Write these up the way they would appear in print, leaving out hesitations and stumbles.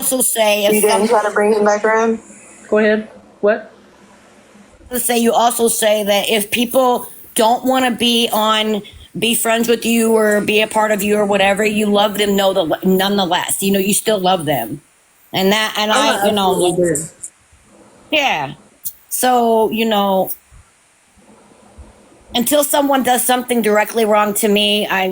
also say You didn't try to bring him back around? Go ahead. What? you also say that if people don't want to be friends with you or be a part of you or whatever, you love them nonetheless. You still love them. And yeah. So, until someone does something directly wrong to me, I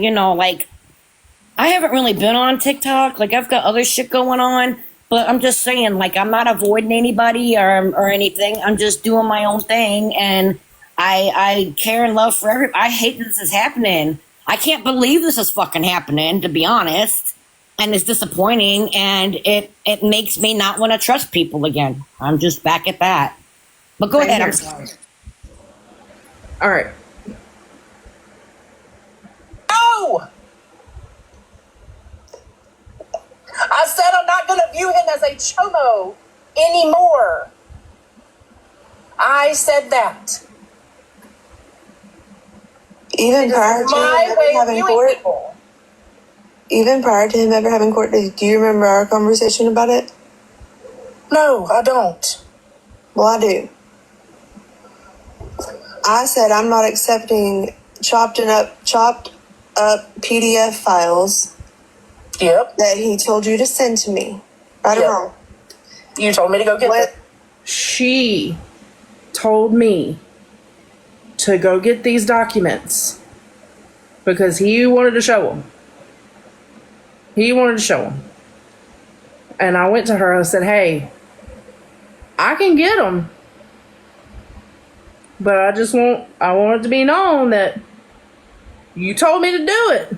haven't really been on TikTok. Like, I've got other shit going on, but I'm just saying, like, I'm not avoiding anybody or anything. I'm just doing my own thing, and I care and love for everybody. I hate that this is happening. I can't believe this is fucking happening, to be honest. And it's disappointing, and it makes me not want to trust people again. I'm just back at that. But go ahead. I'm sorry. All right. No! I said I'm not going to view him as a chomo anymore. I said that. Even prior to him ever having court? People. Even prior to him ever having court, do you remember our conversation about it? No, I don't. Well, I do. I said I'm not accepting chopped up PDF files. Yep. That he told you to send to me. Right or wrong? You told me to go get them. She told me to go get these documents because he wanted to show them. And I went to her and said, hey, I can get them. But I want it to be known that you told me to do it.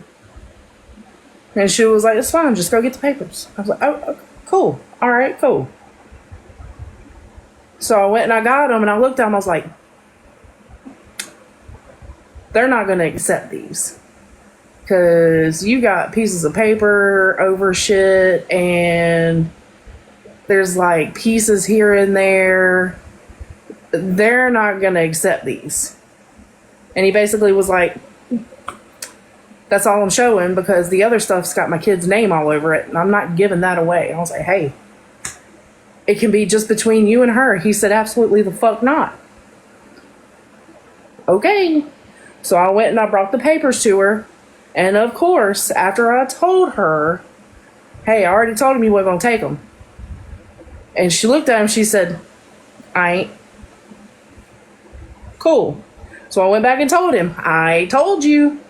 And she was like, it's fine, just go get the papers. I was like, oh, cool. All right, cool. So I went and I got them and I looked at them. I was like, they're not going to accept these. Because you got pieces of paper over shit and there's like pieces here and there. They're not going to accept these. And he basically was like, that's all I'm showing because the other stuff's got my kid's name all over it and I'm not giving that away. I was like, hey, it can be just between you and her. He said, absolutely the fuck not. Okay. So I went and I brought the papers to her. And of course, after I told her, hey, I already told him you weren't going to take them. And she looked at him, she said, I ain't. Cool. So I went back and told him, I told you.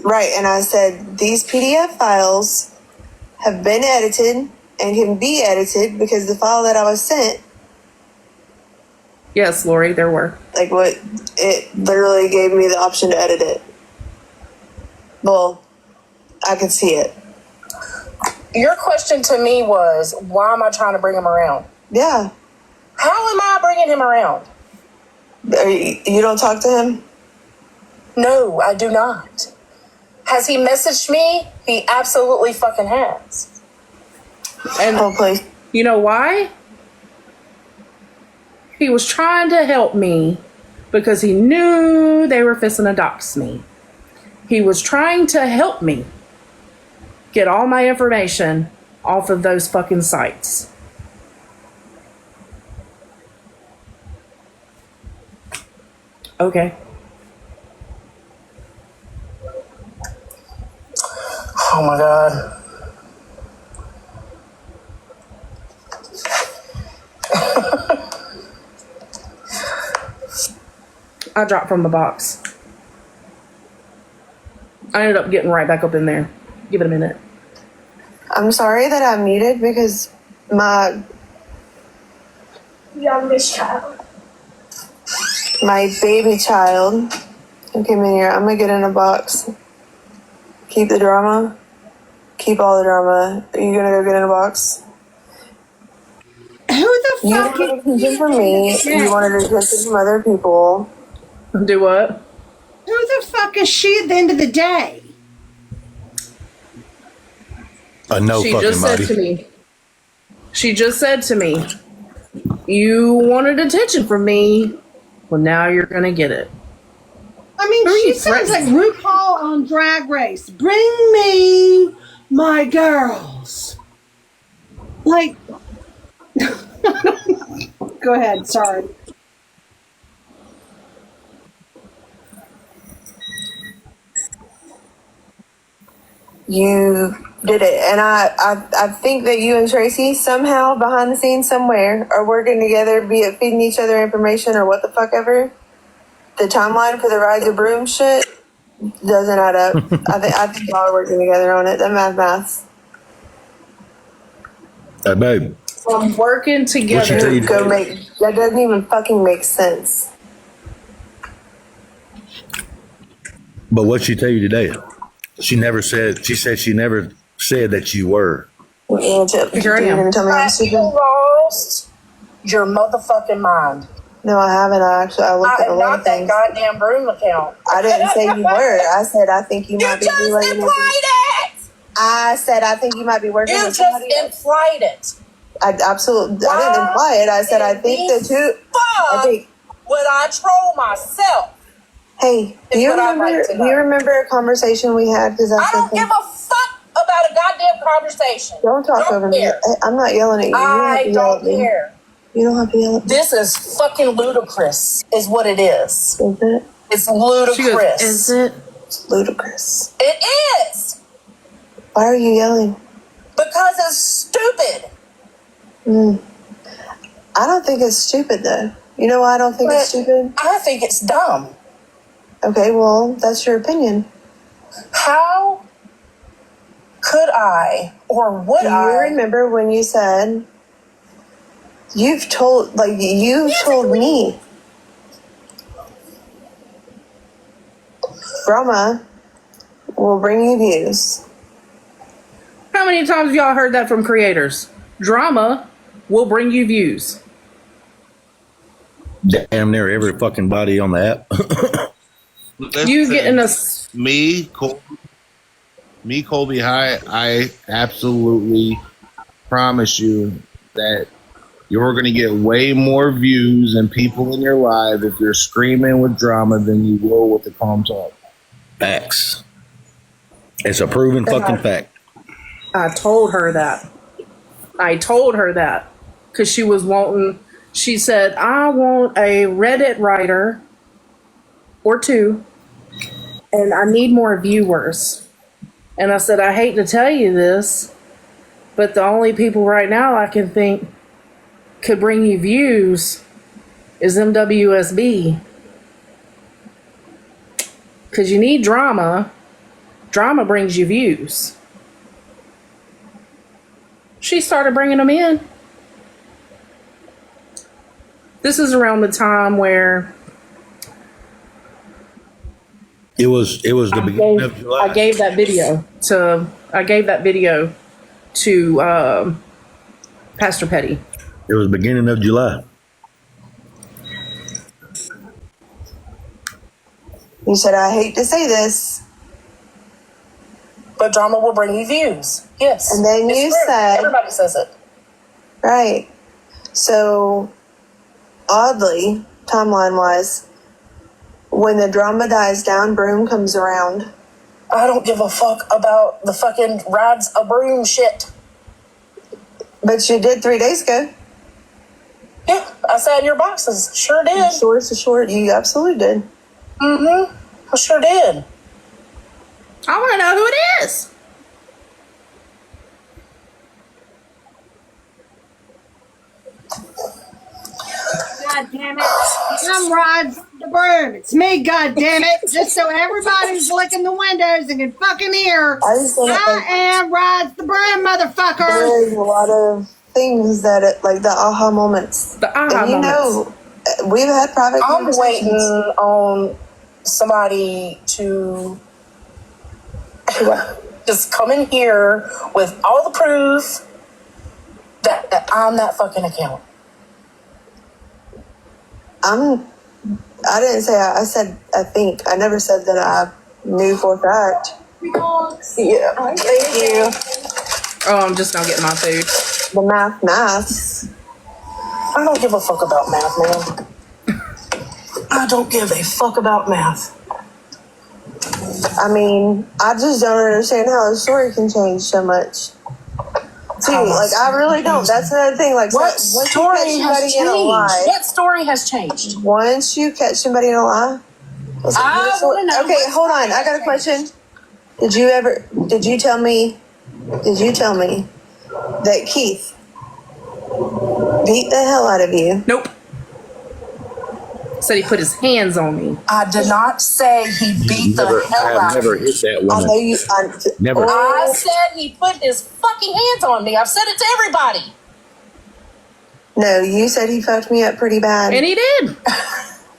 Right, and I said, these PDF files have been edited and can be edited because the file that I was sent. Yes, Lori, there were. It literally gave me the option to edit it. Well, I could see it. Your question to me was, why am I trying to bring him around? Yeah. How am I bringing him around? You don't talk to him? No, I do not. Has he messaged me? He absolutely fucking has. And please. You know why? He was trying to help me because he knew they were fixing to dox me. He was trying to help me get all my information off of those fucking sites. Okay. Oh my God. I dropped from the box. I ended up getting right back up in there. Give it a minute. I'm sorry that I'm muted because my youngest child. My baby child who came in here, I'm gonna get in a box. Keep the drama. Keep all the drama. Are you gonna go get in a box? Who the You fuck wanted attention from me. You wanted attention from other people. Do what? Who the fuck is she at the end of the day? She just said to me. She just said to me, you wanted attention from me. Well, now you're gonna get it. I mean, Who are She sounds like RuPaul on Drag Race. Bring me my girls. Like, go ahead. Sorry. You did it, and I think that you and Tracy somehow behind the scenes somewhere are working together, be it feeding each other information or what the fuck ever. The timeline for the Ride the Broom shit doesn't add up. I think y'all are working together on it. The maths. Hey, babe. From working What you together. tell you Go today? make that doesn't even fucking make sense. But what she tell you today? She never said. She said she never said that you were. Here I You're am. gonna tell me I'm You stupid? lost your motherfucking mind. No, I haven't. I looked I at a am lot not of that things. goddamn broom account. I didn't say you were. I said I think you You might be just relating implied it. it. I said I think you might be working You with just somebody else. implied it. I absolutely. I didn't imply it. I said I think the two. I Fuck think. would I troll myself? Hey, do Is you what I'd remember? like to Do you know. remember a conversation we had? Because I don't give a fuck about a goddamn conversation. Don't talk over me. care. Hey, I'm not yelling at you. You don't have I to yell don't at me. care. You don't have to yell at me. This is fucking ludicrous, is what it is. Is it? It's She goes, ludicrous. is it? It's ludicrous. It is. Why are you yelling? Because it's stupid. I don't think it's stupid though. You know why I don't think it's But stupid? I think it's dumb. Okay, well, that's your opinion. How could I or would Do you I? remember when you said you told me Brahma will bring you views. How many times have y'all heard that from creators? Drama will bring you views. Damn near every fucking body on the app. You getting a me, Colby High, I absolutely promise you that you're going to get way more views and people in your live if you're screaming with drama than you will with the calm talk. Facts. It's a proven fucking fact. I told her that. Because she was wanting, she said, I want a Reddit writer or two, and I need more viewers. And I said, I hate to tell you this, but the only people right now I can think could bring you views is MWSB. Because you need drama. Drama brings you views. She started bringing them in. This is around the time where It was the beginning of July. I gave that video to Pastor Petty. It was the beginning of July. You said, I hate to say this. But drama will bring you views. Yes. And then It's you true. said- Everybody says it. Right. So, oddly, timeline wise, when the drama dies down, Broom comes around. I don't give a fuck about the fucking rides a broom shit. But you did 3 days ago. Yeah, I sat in your boxes. Sure did. Short to short, you absolutely did. I sure did. I want to know who it is. God damn it. I'm Rod the Broom. It's me, god damn it. Just so everybody's licking the windows and can fucking hear. I just think I am Rod the Broom, motherfucker. there's a lot of things that, like the aha moments. The aha and you moments. know, we've had private I'm waiting conversations. on somebody to just come in here with all the proof that I'm that fucking account. I didn't say, I said, I think. I never said that I knew for a fact. Yeah, thank you. Oh, I'm just now getting my food. The maths. I don't give a fuck about math, man. I don't give a fuck about math. I mean, I just don't understand how the story can change so much. Too, like, I really don't. That's another thing. Like, What once you story catch has somebody in a changed? lie, What story has changed? once you catch somebody in a lie, I wanna know okay, what hold on. story I got a has question. Did you tell me that Keith beat the hell out of you? Nope. Said he put his hands on me. I did not say he beat the hell I've out of never me. hit that I know woman. you. Never. I said he put his fucking hands on me. I've said it to everybody. No, you said he fucked me up pretty bad. And he did.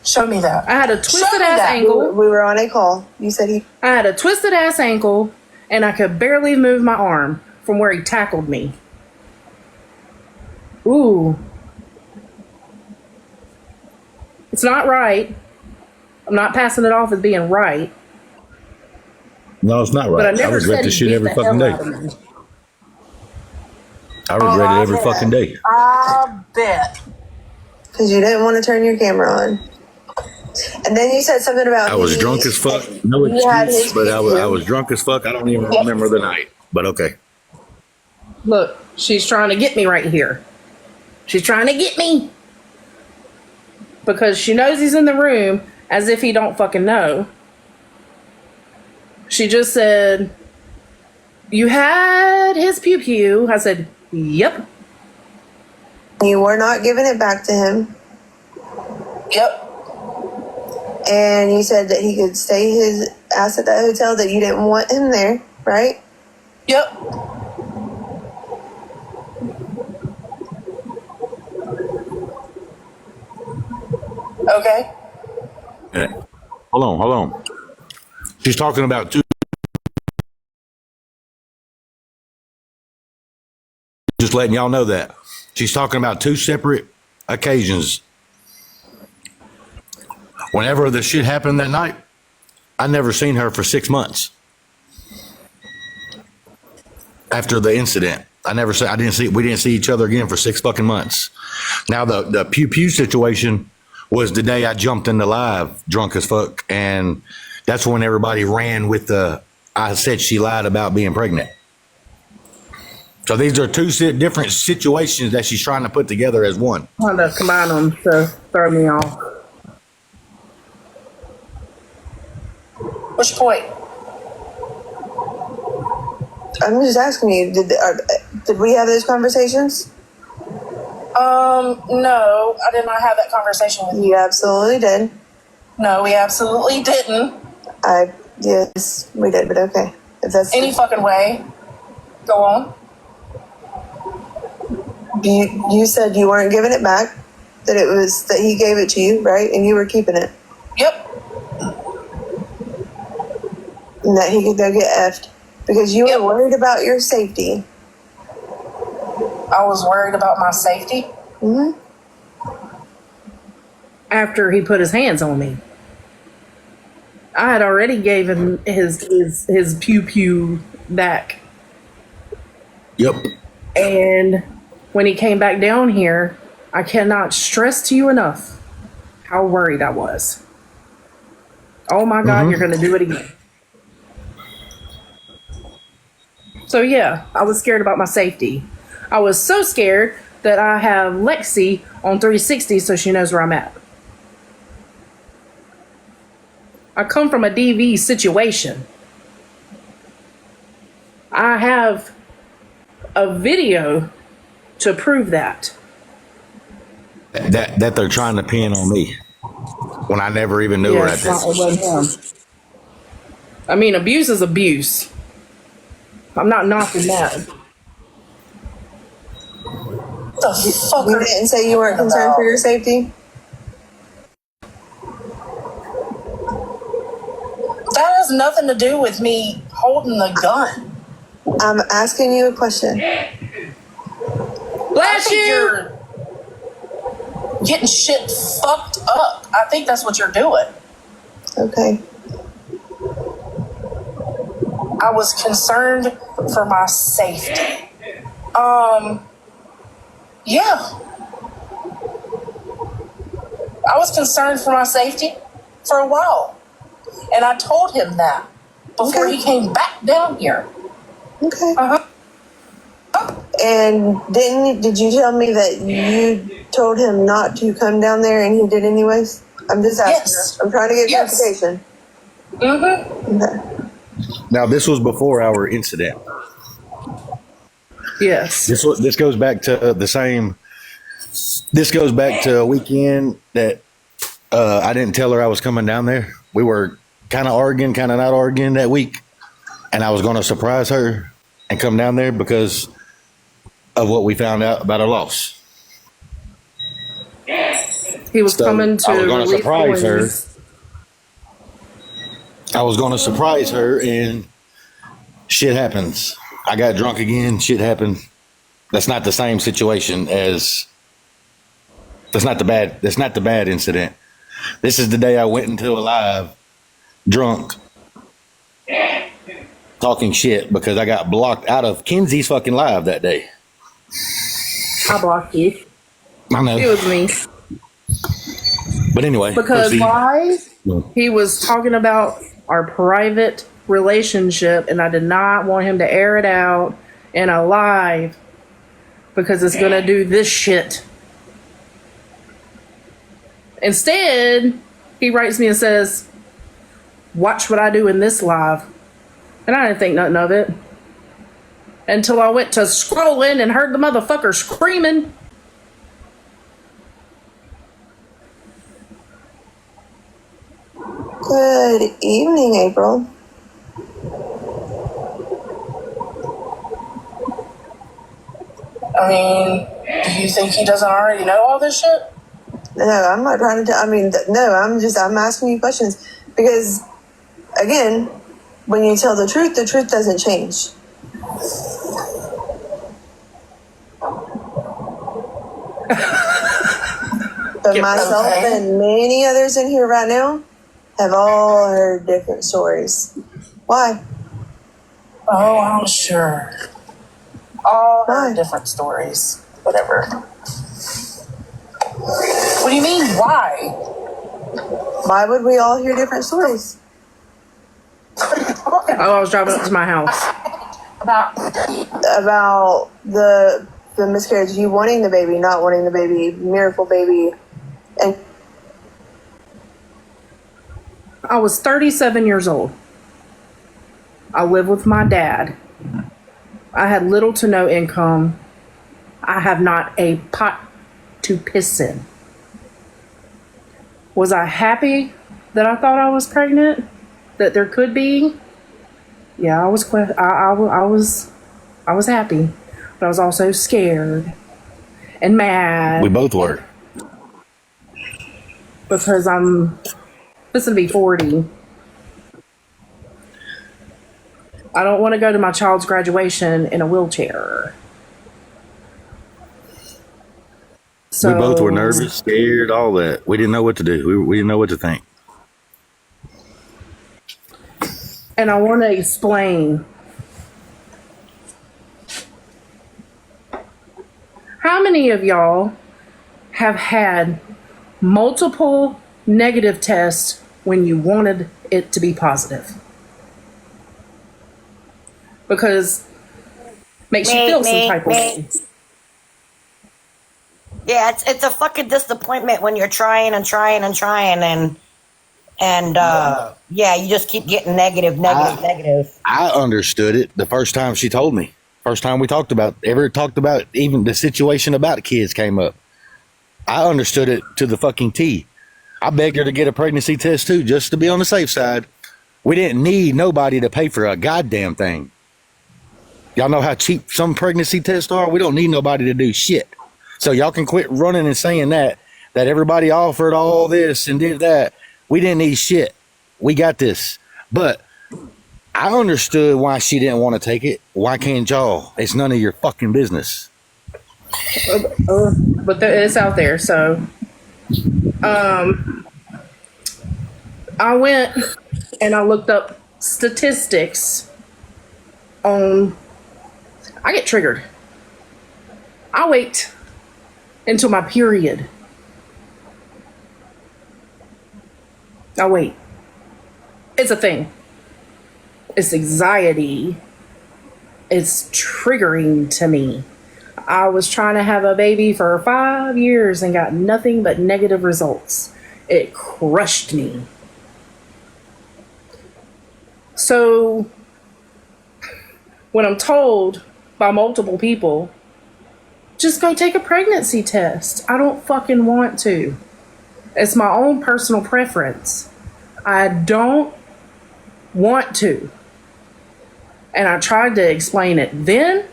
Show me that. I had a Show twisted me ass that. ankle. We were on a call. You said he. I had a twisted ass ankle, and I could barely move my arm from where he tackled me. Ooh. It's not right. I'm not passing it off as being right, No, it's not but I right. I never regret said this he shit beat every the fucking hell day. out of me. I regret it every yeah. fucking day. I bet. Because you didn't want to turn your camera on. And then you said something about I was drunk as fuck. No He had his excuse, but I picture. was drunk as fuck. I don't even remember the night. But okay. Look, she's trying to get me right here. She's trying to get me. Because she knows he's in the room as if he don't fucking know. She just said, "You had his pew pew." I said, "Yep." You were not giving it back to him. Yep. And you said that he could stay his ass at that hotel, that you didn't want him there, right? Yep. Okay. Hold on. She's talking about two. Just letting y'all know that. She's talking about two separate occasions. Whenever the shit happened that night, I never seen her for 6 months. After the incident, we didn't see each other again for 6 fucking months. Now the pew pew situation was the day I jumped into live drunk as fuck, and that's when everybody ran with I said she lied about being pregnant. So these are two different situations that she's trying to put together as one. Trying to combine them to throw me off. Which point? I'm just asking you, did we have those conversations? No, I did not have that conversation with you. You absolutely did. No, we absolutely didn't. Yes, we did, but okay. If that's Any fucking way. Go on. you said you weren't giving it back, that he gave it to you, right? And you were keeping it. Yep. And that he could go get effed because you Yep. were worried about your safety. I was worried about my safety. Mm-hmm. After he put his hands on me, I had already gave him his pew pew back. Yep. And when he came back down here, I cannot stress to you enough how worried I was. Oh my God, you're going to do it again. So yeah, I was scared about my safety. I was so scared that I have Lexi on 360 so she knows where I'm at. I come from a DV situation. I have a video to prove that. That they're trying to pin on me when I never even knew her at Yes, it this. wasn't him. I mean, abuse is abuse. I'm not knocking that. What the fuck You are didn't say you weren't concerned for your safety? That has nothing to do with me holding the gun. I'm asking you a question. I Bless think you. you're getting shit fucked up. I think that's what you're doing. Okay. I was concerned for my safety. Yeah. I was concerned for my safety for a while. And I told him that. before Okay. he came back down here. Okay. Uh-huh. And did you tell me that you told him not to come down there and he did anyways? I'm just asking. Yes. I'm trying to get Yes. clarification. Mm-hmm. Okay. Now, this was before our incident. Yes. This goes back to the same. This goes back to a weekend that I didn't tell her I was coming down there. We were kind of arguing, kind of not arguing that week, and I was going to surprise her and come down there because of what we found out about her loss. He was So, coming to I was gonna release surprise her. coins. I was going to surprise her, and shit happens. I got drunk again. Shit happened. That's not the same situation as. That's not the bad incident. This is the day I went into a live drunk talking shit because I got blocked out of Kenzie's fucking live that day. I blocked you. I know. It was me. But anyway. Because proceed. why? He was talking about our private relationship, and I did not want him to air it out in a live because it's going to do this shit. Instead, he writes me and says, "Watch what I do in this live." And I didn't think nothing of it until I went to scrolling and heard the motherfucker screaming. Good evening, April. I mean, do you think he doesn't already know all this shit? No, I'm not trying to tell. I mean, no, I'm asking you questions because, again, when you tell the truth doesn't change. But myself okay. and many others in here right now have all heard different stories. Why? Oh, I'm sure. All Why? heard different stories. Whatever. What do you mean, why? Why would we all hear different stories? Oh, I was driving up to my house. About the miscarriage, you wanting the baby, not wanting the baby, miracle baby, and I was 37 years old. I lived with my dad. I had little to no income. I have not a pot to piss in. Was I happy that I thought I was pregnant? That there could be? Yeah, I was happy, but I was also scared and mad We both were. because I'm supposed to be 40. I don't want to go to my child's graduation in a wheelchair. So, We both were nervous, scared, all that. We didn't know what to do. We didn't know what to think. and I want to explain. How many of y'all have had multiple negative tests when you wanted it to be positive? Because it makes you feel some type of way. Yeah, it's a fucking disappointment when you're trying and trying and trying and yeah, you just keep getting negative. I understood it the first time she told me. First time we talked about even the situation about the kids came up. I understood it to the fucking T. I begged her to get a pregnancy test too, just to be on the safe side. We didn't need nobody to pay for a goddamn thing. Y'all know how cheap some pregnancy tests are? We don't need nobody to do shit. So y'all can quit running and saying that everybody offered all this and did that. We didn't need shit. We got this. But I understood why she didn't want to take it. Why can't y'all? It's none of your fucking business. But it's out there. So, I went and I looked up statistics on. I get triggered. I wait until my period. I wait. It's a thing. It's anxiety. It's triggering to me. I was trying to have a baby for 5 years and got nothing but negative results. It crushed me. So when I'm told by multiple people, just go take a pregnancy test, I don't fucking want to. It's my own personal preference. I don't want to. And I tried to explain it then.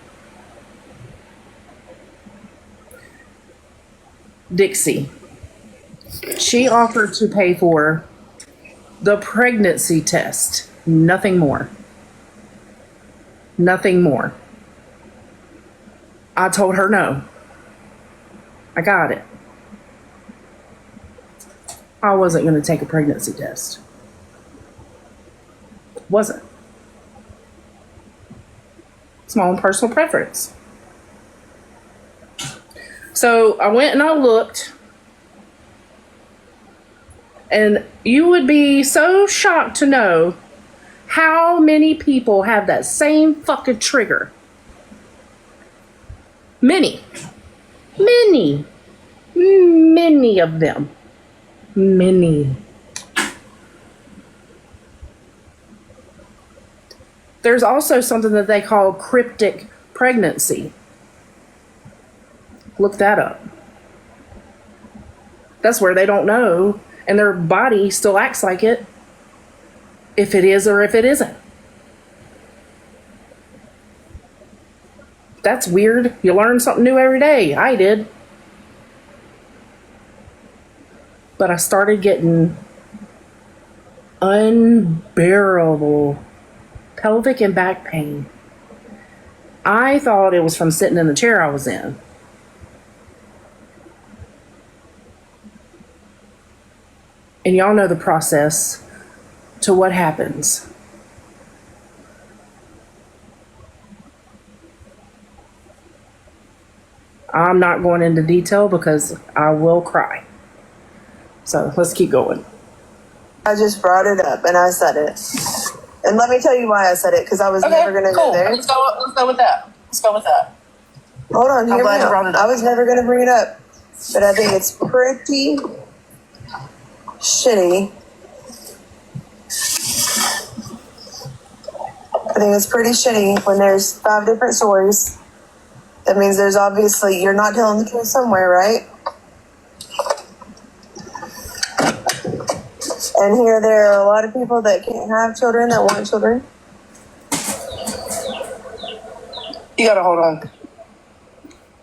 Dixie, she offered to pay for the pregnancy test. Nothing more. Nothing more. I told her no. I got it. I wasn't going to take a pregnancy test. Wasn't. It's my own personal preference. So I went and I looked, and you would be so shocked to know how many people have that same fucking trigger. Many of them. Many. There's also something that they call cryptic pregnancy. Look that up. That's where they don't know, and their body still acts like it, if it is or if it isn't. That's weird. You learn something new every day. I did. But I started getting unbearable pelvic and back pain. I thought it was from sitting in the chair I was in. And y'all know the process to what happens. I'm not going into detail because I will cry. So let's keep going. I just brought it up and I said it. And let me tell you why I said it, because I was never going to cool. go there. Let's go with that. Hold on, hear me glad you brought out. it up. I was never going to bring it up, but I think it's pretty shitty. I think it's pretty shitty when there's 5 different stories. That means there's obviously, you're not telling the truth somewhere, right? And here there are a lot of people that can't have children that want children. You gotta hold on.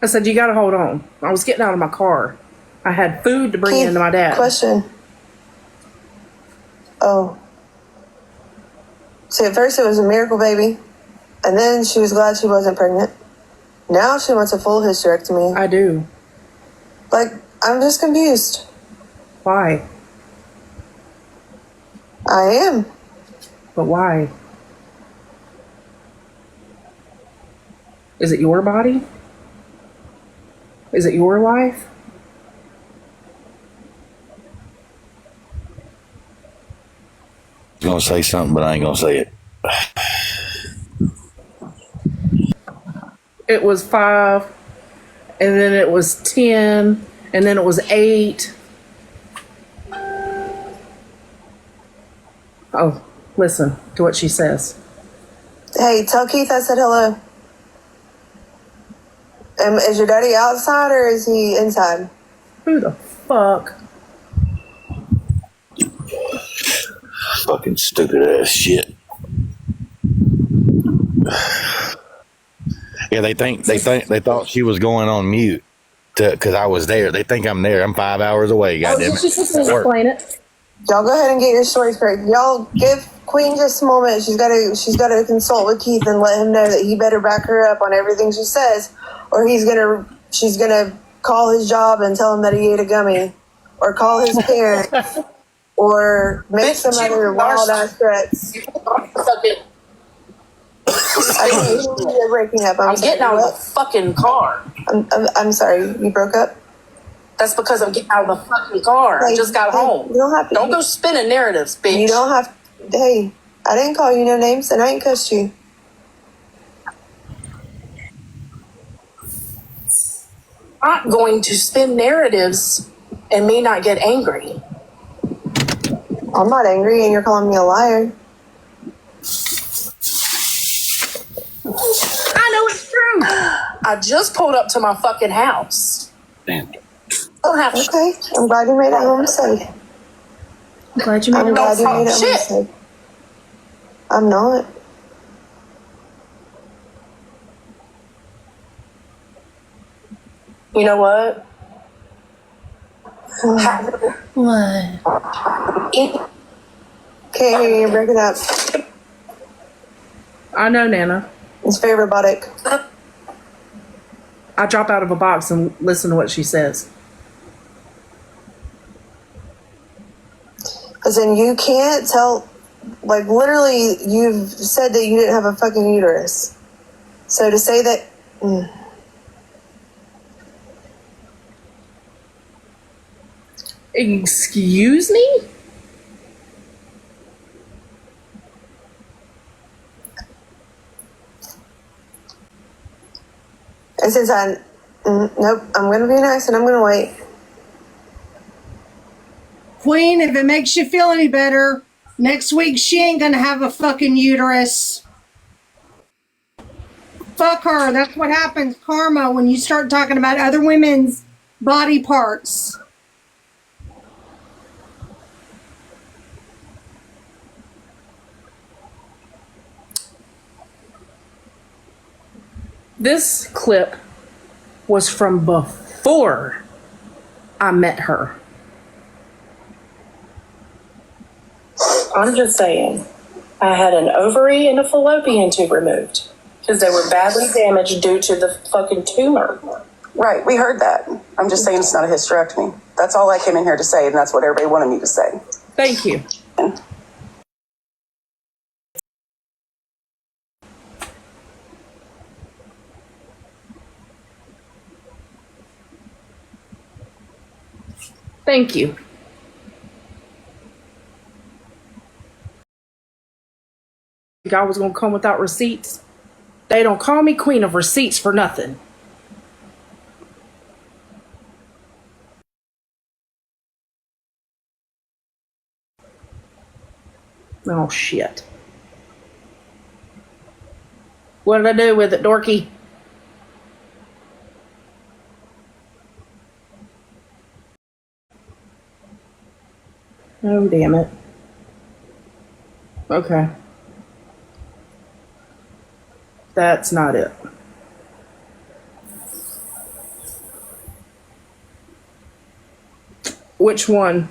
I said, you got to hold on. I was getting out of my car. I had food to bring Keith, in to my dad. Question. Oh. See, at first it was a miracle baby, and then she was glad she wasn't pregnant. Now she wants a full hysterectomy. I do. Like, I'm just confused. Why? I am. But why? Is it your body? Is it your life? I was gonna say something, but I ain't gonna say it. It was 5, and then it was 10, and then it was 8. Oh, listen to what she says. Hey, tell Keith I said hello. Is your daddy outside or is he inside? Who the fuck? Fucking stupid ass shit. Yeah, they thought she was going on mute because I was there. They think I'm there. I'm 5 hours away. Goddamn it. Explain it. Y'all go ahead and get your story straight. Y'all give Queen just a moment. She's gotta consult with Keith and let him know that he better back her up on everything she says, or she's gonna call his job and tell him that he ate a gummy, or call his parents, or make some other wild ass threats. I can't hear you. You're breaking up. I'm getting out of the fucking car. I'm sorry. You broke up. That's because I'm getting out of the fucking car. I just got home. You don't have to. Don't go spinning narratives, bitch. You don't have. Hey, I didn't call you no names, and I ain't cussed you. Not going to spin narratives and me not get angry. I'm not angry, and you're calling me a liar. I know it's true. I just pulled up to my fucking house. Damn. Don't have Okay, I'm glad you made it home safe. I'm glad you made I'm it. glad you talk made it home shit. safe. I'm not. You know what? What? Can't hear you. Break it up. I know, Nana. It's very robotic. I drop out of a box and listen to what she says. Listen, you can't tell. Like, literally, you've said that you didn't have a fucking uterus. So to say that. Excuse me? And since nope, I'm going to be nice and I'm going to wait. Queen, if it makes you feel any better, next week she ain't gonna have a fucking uterus. Fuck her. That's what happens, karma, when you start talking about other women's body parts. This clip was from before I met her. I'm just saying, I had an ovary and a fallopian tube removed because they were badly damaged due to the fucking tumor. Right, we heard that. I'm just saying it's not a hysterectomy. That's all I came in here to say, and that's what everybody wanted me to say. Thank you. Thank you. I was gonna come without receipts. They don't call me queen of receipts for nothing. Oh shit. What did I do with it, Dorky? Oh, damn it. Okay. That's not it. Which one?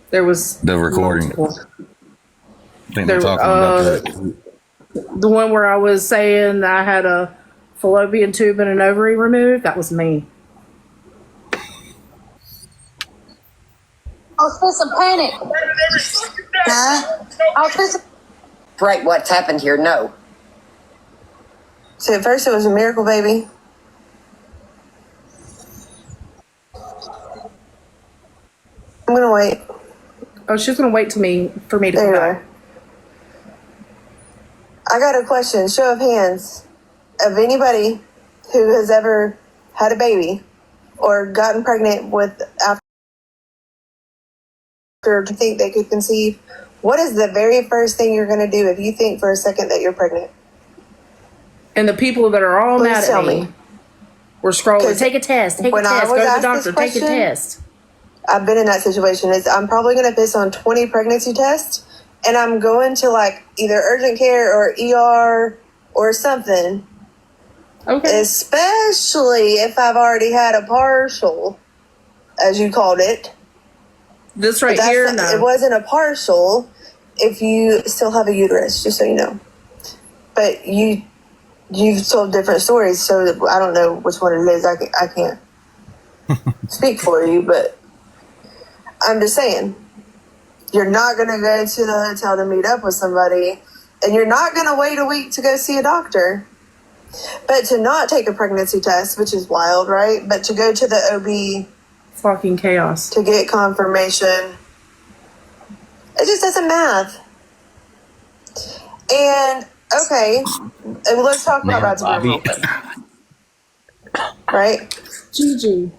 There was The recording. multiple. I think they're talking about that. The one where I was saying I had a fallopian tube and an ovary removed, that was me. I'll spit some panic. Huh? I'll spit some. Right, what's happened here? No. So at first it was a miracle baby. I'm going to wait. Oh, she's gonna wait for me to There come you back. are. I got a question. Show of hands of anybody who has ever had a baby or gotten pregnant with after to think they could conceive. What is the very first thing you're going to do if you think for a second that you're pregnant? And the people that are all Please mad tell at me, me. were scrolling. 'Cause Take a test. Take a when I test. Go was to the asked doctor. this Take a question, test. I've been in that situation. I'm probably going to piss on 20 pregnancy tests, and I'm going to like either urgent care or ER or something, Okay. especially if I've already had a partial, as you called it. This But right that's here, not- It no. wasn't a partial if you still have a uterus, just so you know. But you've told different stories, so I don't know which one it is. I can't speak for you, but I'm just saying, you're not going to go to the hotel to meet up with somebody, and you're not going to wait a week to go see a doctor. But to not take a pregnancy test, which is wild, right? But to go to the OB Fucking chaos. to get confirmation It just doesn't math. And okay, let's talk about Rides of Room real quick. Right? Gigi.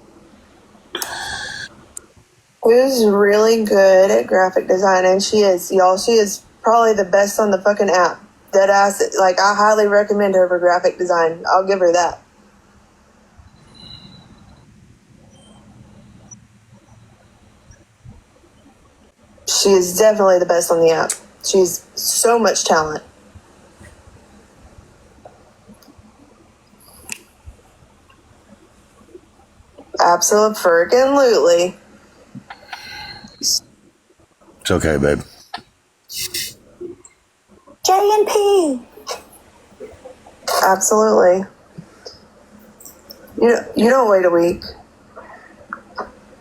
Who's really good at graphic design, and she is, y'all. She is probably the best on the fucking app. Dead ass. Like, I highly recommend her for graphic design. I'll give her that. She is definitely the best on the app. She's so much talent. Absolutely. It's okay, babe. J&P. Absolutely. You don't wait a week.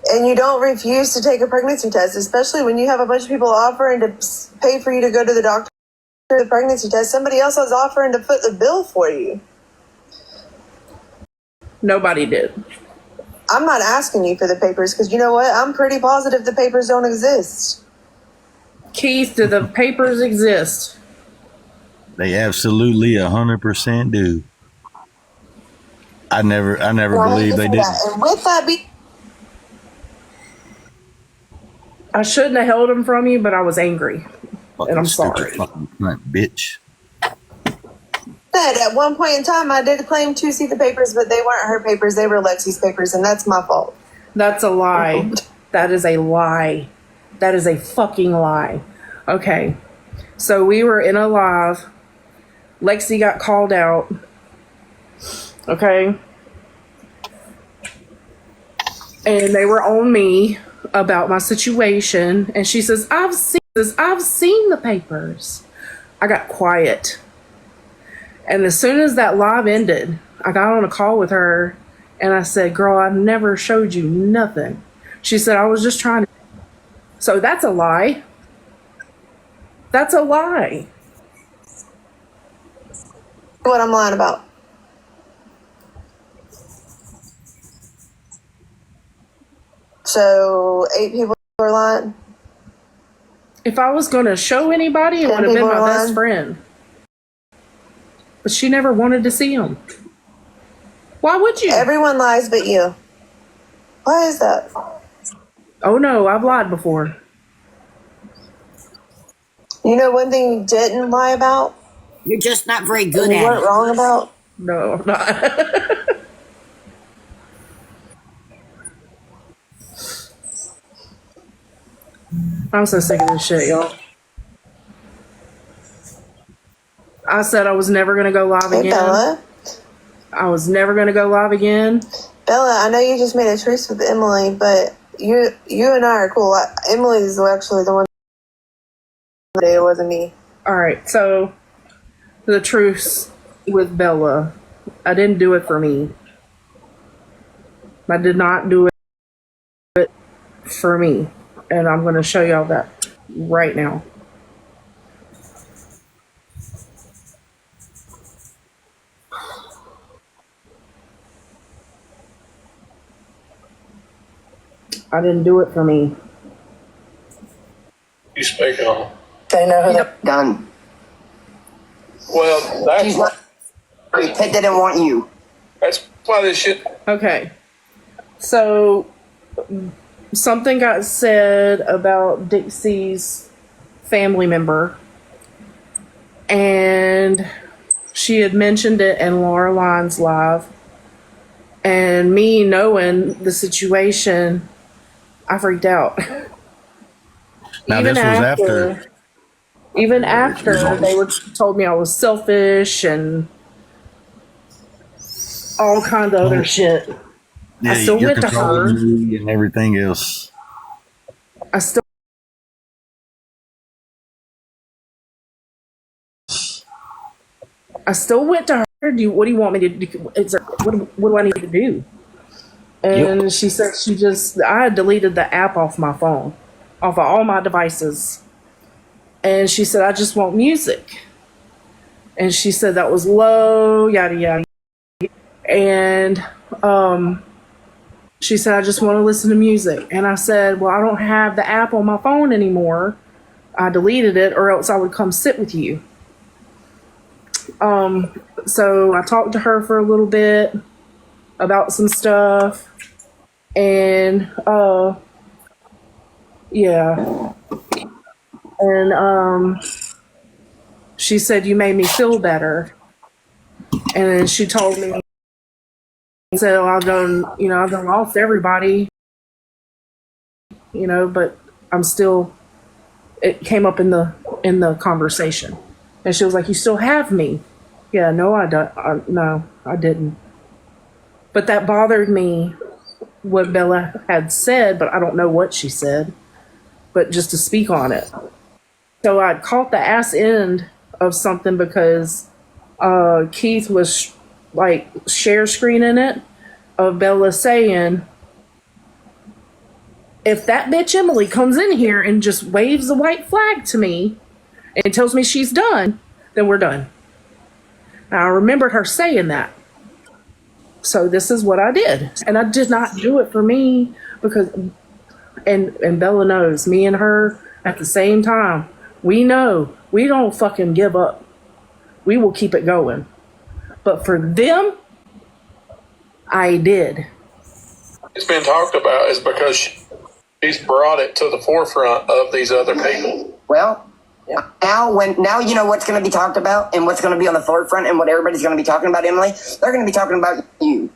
And you don't refuse to take a pregnancy test, especially when you have a bunch of people offering to pay for you to go to the doctor for the pregnancy test. Somebody else is offering to foot the bill for you. Nobody did. I'm not asking you for the papers because you know what? I'm pretty positive the papers don't exist. Keith, do the papers exist? They absolutely 100% do. I never believed they did. And with that being, I shouldn't have held them from you, but I was angry. And I'm sorry. Fucking cunt, bitch. at one point in time, I did claim to see the papers, but they weren't her papers. They were Lexi's papers, and that's my fault. That's a lie. That is a lie. That is a fucking lie. Okay. So we were in a live. Lexi got called out. Okay. And they were on me about my situation. And she says, I've seen the papers. I got quiet. And as soon as that live ended, I got on a call with her and I said, girl, I never showed you nothing. She said, I was just trying to. So that's a lie. That's a lie. What I'm lying about. So 8 people are lying. If I was going to show anybody, it would have been my best friend. But she never wanted to see him. Why would you? Everyone lies but you. Why is that? Oh no, I've lied before. You know one thing you didn't lie about? You're just not very good you at weren't it. wrong about? No, I'm not. I'm so sick of this shit, y'all. I said I was never going to go live Hey, again. Bella. I was never going to go live again. Bella, I know you just made a truce with Emily, but you and I are cool. Emily is actually the one that it wasn't me. All right, so the truce with Bella, I didn't do it for me. I did not do it for me. And I'm going to show y'all that right now. I didn't do it for me. You speak on. They know who Done. Well, that's She's not. Ted didn't want you. that's why this shit. Okay. So something got said about Dixie's family member. And she had mentioned it in Laura Lyons live. And me knowing the situation, I freaked out. Now this was after. Even after they told me I was selfish and all kinds of other shit. Yeah, I still you're went to her. controlling me and everything else. I still went to her. What do you want me to do? What do I need to do? And she said I had deleted the app off my phone, off of all my devices. And she said, I just want music. And she said that was low, yada, yada. And she said, I just want to listen to music. And I said, well, I don't have the app on my phone anymore. I deleted it, or else I would come sit with you. So I talked to her for a little bit about some stuff, and yeah, and she said, you made me feel better. And then she told me, so I've done lost everybody, but I'm still, it came up in the conversation. And she was like, you still have me. Yeah, no, I don't. No, I didn't. But that bothered me, what Bella had said, but I don't know what she said, but just to speak on it. So I caught the ass end of something because Keith was like share screening it of Bella saying, if that bitch Emily comes in here and just waves a white flag to me and tells me she's done, then we're done. Now, I remembered her saying that. So this is what I did. And I did not do it for me because, and Bella knows, me and her at the same time, we know we don't fucking give up. We will keep it going. But for them, I did. It's been talked about is because she's brought it to the forefront of these other people. Well, now you know what's going to be talked about and what's going to be on the forefront and what everybody's going to be talking about, Emily. They're going to be talking about you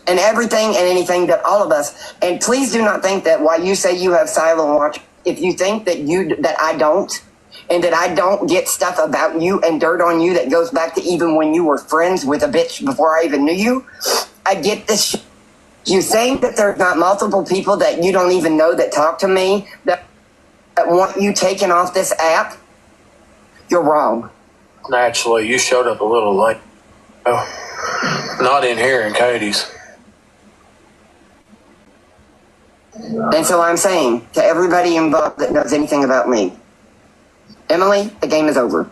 and everything and anything that all of us. And please do not think that while you say you have silent watch, if you think that I don't, and that I don't get stuff about you and dirt on you that goes back to even when you were friends with a bitch before I even knew you, I get this. You think that there's not multiple people that you don't even know that talk to me that want you taken off this app? You're wrong. Naturally, you showed up a little late. Oh, not in here in Katie's. And so I'm saying to everybody involved that knows anything about me, Emily, the game is over.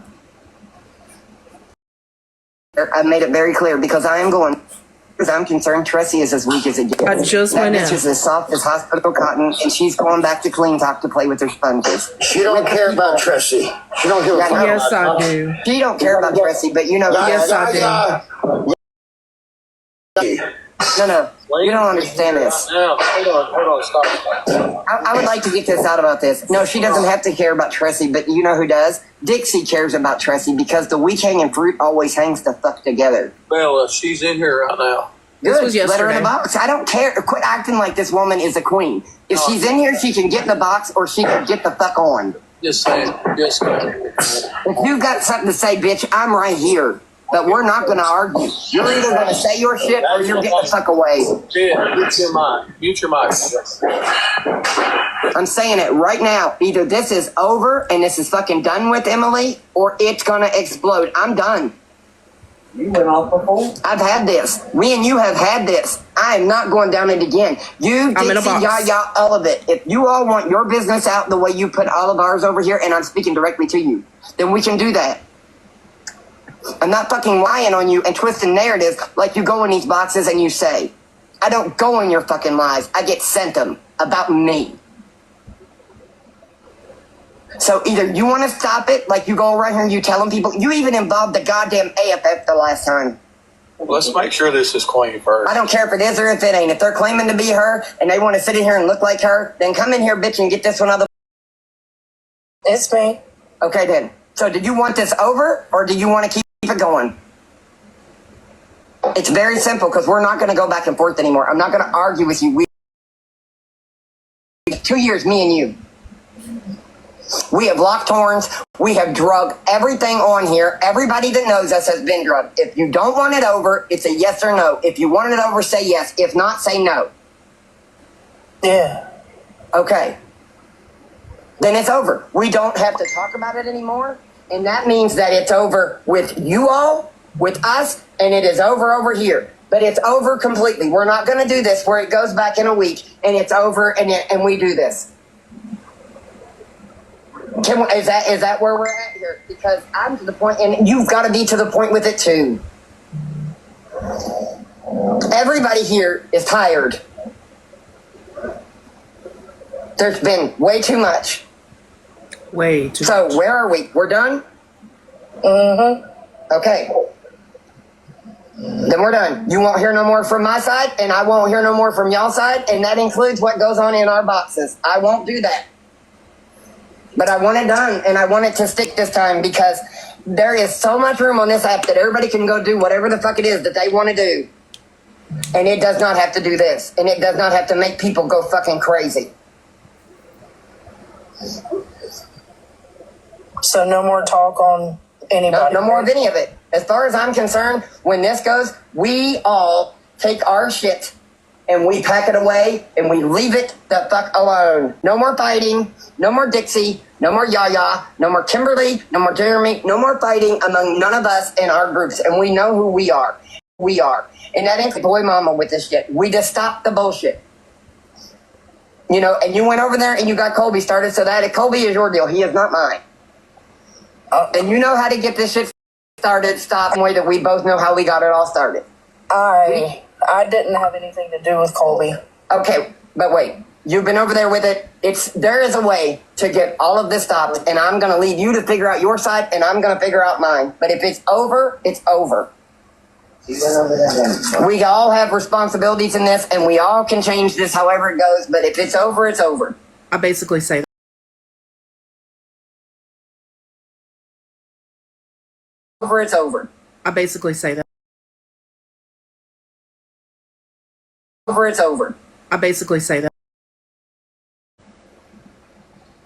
I've made it very clear because I am going, because I'm concerned Tressie is as weak as it gets. I just that went bitch in. is as soft as hospital cotton, and she's going back to Clean Talk to play with her sponges. She don't care about Tressie. She don't give a fuck. Yes, I do. She don't care about Tressie, but you know. Yes, I do. No. You don't understand this. Now, hold on, stop. I would like to get this out about this. No, she doesn't have to care about Tressie, but you know who does? Dixie cares about Tressie because the weak hanging fruit always hangs the fuck together. Bella, she's in here right now. This Good. was Let her in yesterday. the box. I don't care. Quit acting like this woman is a queen. If she's in here, she can get in the box or she can get the fuck on. Just saying. Just saying. If you've got something to say, bitch, I'm right here. But we're not going to argue. You're either going to say your shit or you're getting the fuck away. Mute your mic. Mute your mic. I'm saying it right now. Either this is over and this is fucking done with, Emily, or it's going to explode. I'm done. You went off before? I've had this. Me and you have had this. I am not going down it again. You, I'm in a Dixie, box. Yaya, all of it. If you all want your business out the way you put all of ours over here, and I'm speaking directly to you, then we can do that. I'm not fucking lying on you and twisting narratives like you go in these boxes and you say. I don't go in your fucking lies. I get sent them about me. So either you want to stop it, like you go around here and you telling people, you even involved the goddamn AFF the last time. Let's make sure this is Queen first. I don't care if it is or if it ain't. If they're claiming to be her and they want to sit in here and look like her, then come in here, bitch, and get this one out of the... It's me. Okay, then. So did you want this over or do you want to keep it going? It's very simple because we're not going to go back and forth anymore. I'm not going to argue with you. 2 years, me and you. We have locked horns. We have drugged everything on here. Everybody that knows us has been drugged. If you don't want it over, it's a yes or no. If you want it over, say yes. If not, say no. Yeah. Okay. Then it's over. We don't have to talk about it anymore. And that means that it's over with you all, with us, and it is over here. But it's over completely. We're not going to do this where it goes back in a week and it's over and we do this. Is that where we're at here? Because I'm to the point, and you've got to be to the point with it too. Everybody here is tired. There's been way too much. Way too So much. where are we? We're done? Mm-hmm. Okay. Then we're done. You won't hear no more from my side, and I won't hear no more from y'all's side, and that includes what goes on in our boxes. I won't do that. But I want it done, and I want it to stick this time because there is so much room on this app that everybody can go do whatever the fuck it is that they want to do. And it does not have to do this. And it does not have to make people go fucking crazy. So no more talk on anybody. No more of any of it. As far as I'm concerned, when this goes, we all take our shit and we pack it away and we leave it the fuck alone. No more fighting. No more Dixie. No more Yaya. No more Kimberly. No more Jeremy. No more fighting among none of us in our groups. And we know who we are. We are. And that ain't the boy mama with this shit. We just stopped the bullshit. You know, and you went over there and you got Colby started, so that Colby is your deal. He is not mine. And you know how to get this shit started, stop, in a way that we both know how we got it all started. I didn't have anything to do with Colby. Okay, but wait. You've been over there with it. There is a way to get all of this stopped, and I'm going to leave you to figure out your side, and I'm going to figure out mine. But if it's over, it's over. We all have responsibilities in this, and we all can change this however it goes, but if it's over, it's over. I basically say that. Over, it's over. I basically say that. Over, it's over. I basically say that.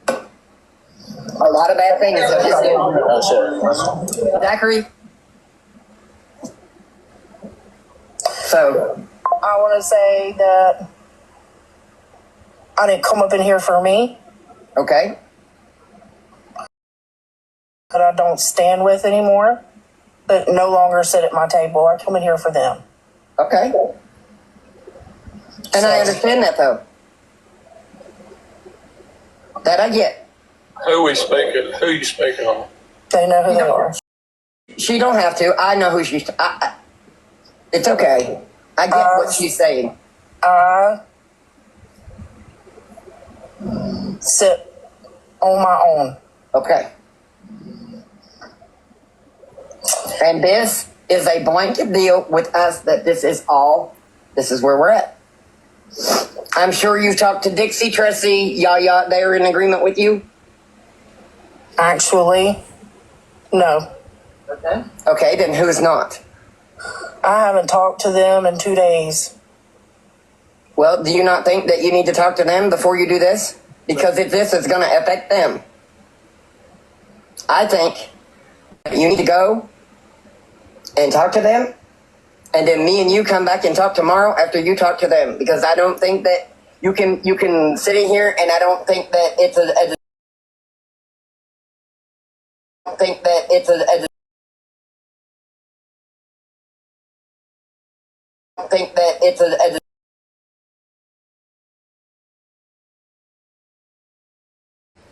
A lot of bad things have just did. Zachary. So, I want to say that I didn't come up in here for me. Okay. That I don't stand with anymore, but no longer sit at my table. I come in here for them. Okay. And I understand that, though. That I get. Who you speaking on? They know who they are. She don't have to. I know who she's... it's okay. I get what she's saying. I sit on my own. Okay. And this is a blanket deal with us that this is where we're at. I'm sure you've talked to Dixie, Tressie, Yaya, they're in agreement with you? Actually, no. Okay, then who's not? I haven't talked to them in 2 days. Well, do you not think that you need to talk to them before you do this? Because if this is going to affect them. I think you need to go and talk to them, and then me and you come back and talk tomorrow after you talk to them, because I don't think that you can sit in here, and I don't think that it's a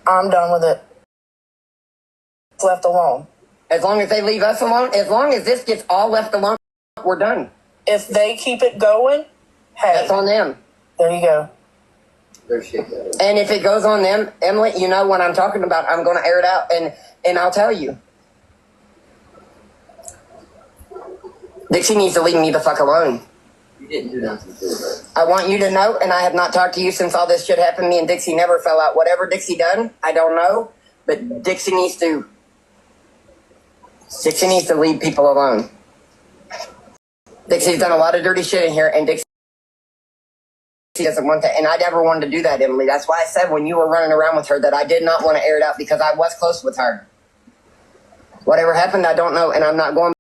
I'm done with it. It's left alone. As long as they leave us alone, as long as this gets all left alone, we're done. If they keep it going, hey. That's on them. There you go. And if it goes on them, Emily, you know what I'm talking about. I'm going to air it out, and I'll tell you. Dixie needs to leave me the fuck alone. You didn't do nothing to her. I want you to know, and I have not talked to you since all this shit happened. Me and Dixie never fell out. Whatever Dixie done, I don't know, but Dixie needs to leave people alone. Dixie's done a lot of dirty shit in here, and Dixie doesn't want that, and I never wanted to do that, Emily. That's why I said when you were running around with her that I did not want to air it out, because I was close with her. Whatever happened, I don't know, and I'm not going.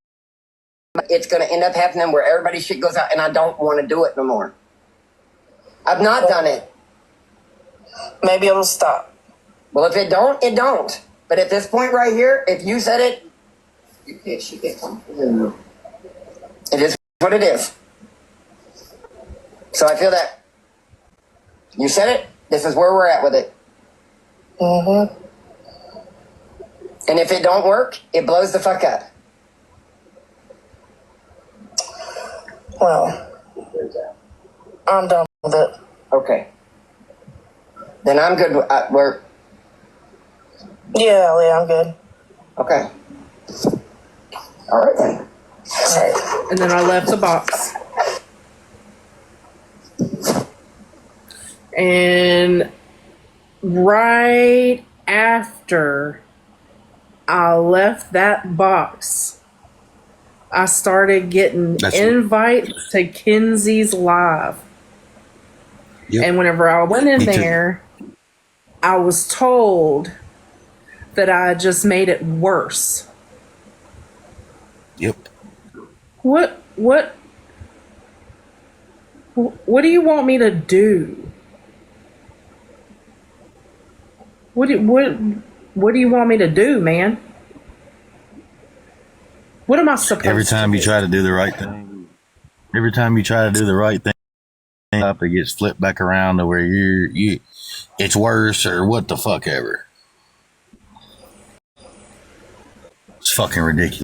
It's going to end up happening where everybody's shit goes out, and I don't want to do it no more. I've not done it. Maybe it'll stop. Well, if it don't, it don't. But at this point right here, if you said it, You can't. She gets it is what it is. So I feel that you said it. This is where we're at with it. Mm-hmm. And if it don't work, it blows the fuck up. Well, I'm done with it. Okay. Then I'm good. Yeah, Ellie, I'm good. Okay. All right then. All right. And then I left the box. And right after I left that box, I started getting invites to Kenzie's live. Yep. And whenever I went in Me too. there, I was told that I just made it worse. Yep. What do you want me to do? What do you want me to do, man? What am I supposed to do? Every time you try to do the right thing, it gets flipped back around to where it's worse or what the fuck ever. It's fucking ridiculous.